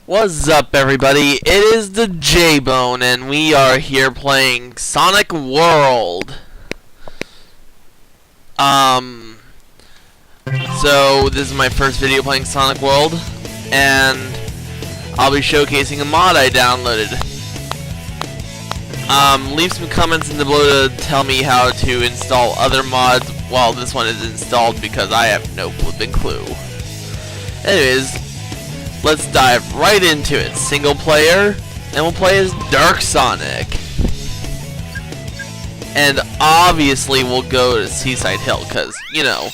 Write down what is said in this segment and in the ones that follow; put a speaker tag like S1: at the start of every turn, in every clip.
S1: What's up, everybody? It is the J-Bone, and we are here playing Sonic World. So this is my first video playing Sonic World, and I'll be showcasing a mod I downloaded. Leave some comments in the below to tell me how to install other mods while this one is installed, because I have no flipping clue. Anyways, let's dive right into it. Single player, and we'll play as Dark Sonic. And obviously we'll go to Seaside Hill, cause you know.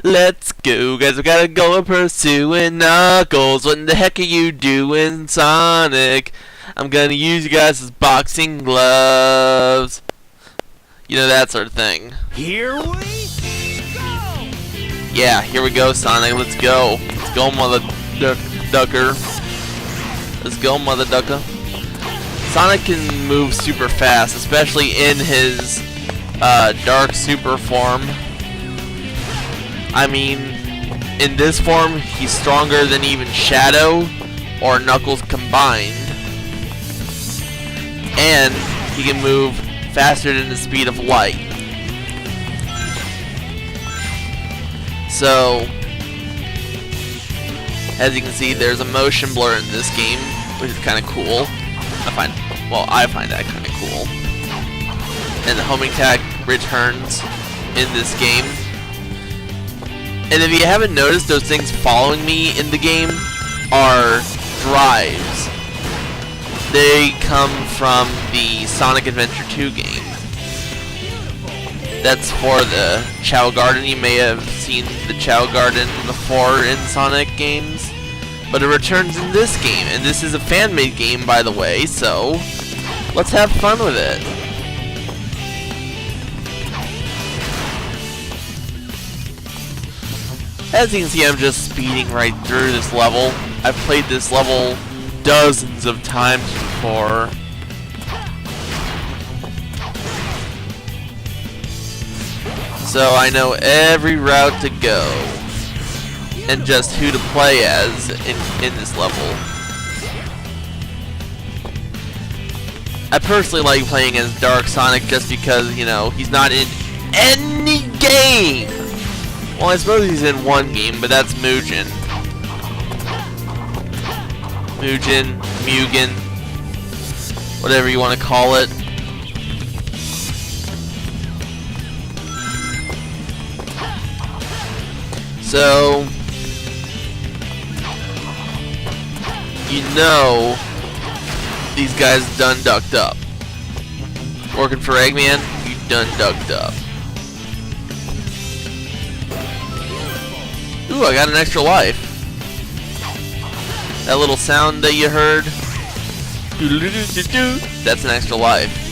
S1: Let's go, guys. We gotta go pursuing Knuckles. What in the heck are you doing, Sonic? I'm gonna use you guys as boxing gloves. You know, that sort of thing.
S2: Here we go!
S1: Yeah, here we go, Sonic. Let's go. Let's go, mother ducker. Let's go, mother ducker. Sonic can move super fast, especially in his dark super form. I mean, in this form, he's stronger than even Shadow or Knuckles combined. And he can move faster than the speed of light. So, as you can see, there's a motion blur in this game, which is kind of cool. I find that kind of cool. And the homing tag returns in this game. And if you haven't noticed, those things following me in the game are drives. They come from the Sonic Adventure 2 game. That's for the Chao Garden. You may have seen the Chao Garden before in Sonic games, but it returns in this game, and this is a fan-made game, by the way, so let's have fun with it. As you can see, I'm just speeding right through this level. I've played this level dozens of times before. So I know every route to go, and just who to play as in this level. I personally like playing as Dark Sonic just because, you know, he's not in any game! Well, I suppose he's in one game, but that's Mugen. Mugen, whatever you want to call it. So, you know, these guys done ducked up. Working for Eggman, you done ducked up. Ooh, I got an extra life. That little sound that you heard, that's an extra life.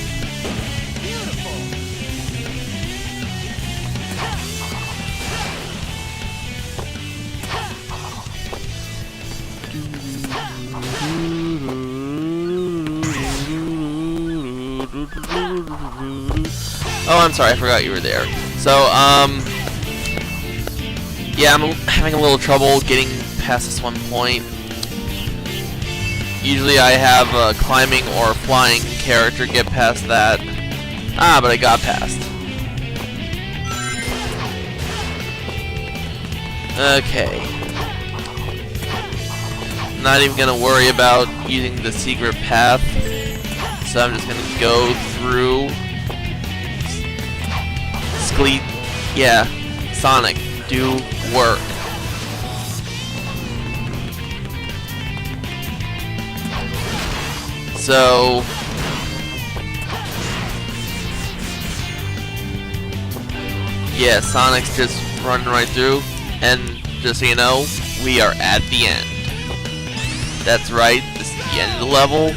S1: Oh, I'm sorry, I forgot you were there. So, yeah, I'm having a little trouble getting past this one point. Usually I have a climbing or flying character get past that. But I got past. Okay. I'm not even gonna worry about using the secret path. So I'm just gonna go through. Yeah, Sonic, do work. So, yeah, Sonic's just running right through, and just so you know, we are at the end. That's right, this is the end of the level,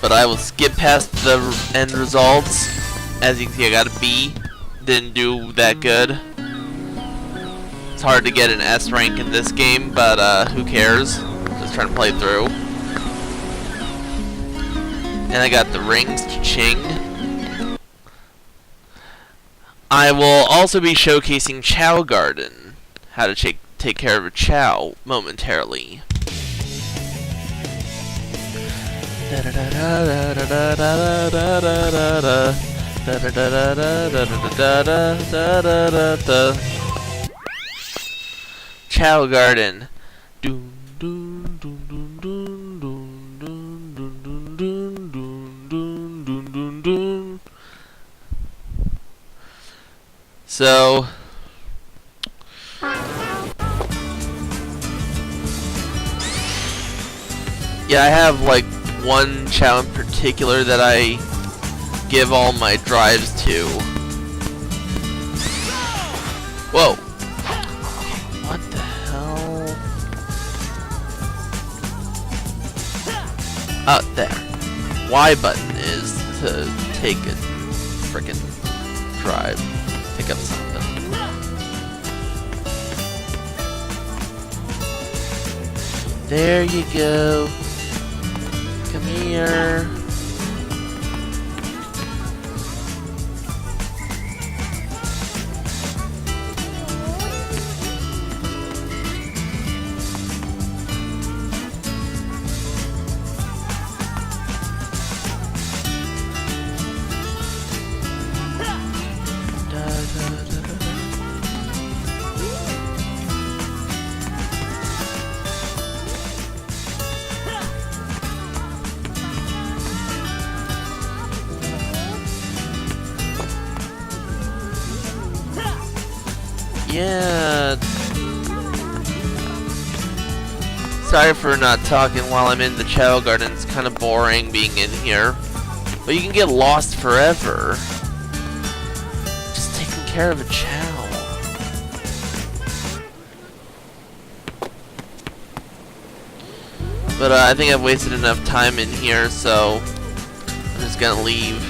S1: but I will skip past the end results. As you can see, I got a B. Didn't do that good. It's hard to get an S rank in this game, but who cares? Just trying to play through. And I got the rings, cha-ching. I will also be showcasing Chao Garden, how to take care of a Chao momentarily. Chao Garden. So yeah, I have like one Chao in particular that I give all my drives to. Whoa. What the hell? Oh, there. Y button is to take a frickin' drive. Pick up something. There you go. Come here. Yeah. Sorry for not talking while I'm in the Chao Garden. It's kind of boring being in here. But you can get lost forever. Just taking care of a Chao. But I think I've wasted enough time in here, so I'm just gonna leave.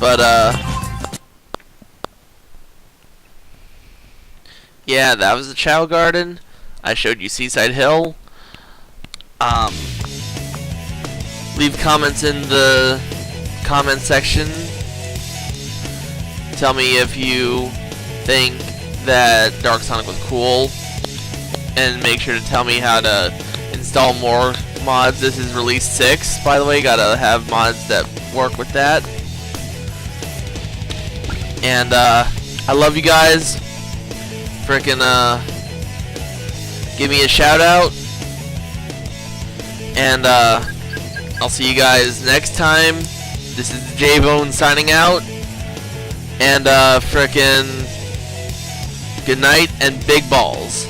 S1: But yeah, that was the Chao Garden. I showed you Seaside Hill. Leave comments in the comment section. Tell me if you think that Dark Sonic was cool. And make sure to tell me how to install more mods. This is release 6, by the way. Gotta have mods that work with that. And I love you guys. Frickin' give me a shout out, and I'll see you guys next time. This is J-Bone signing out, and frickin' good night and big balls.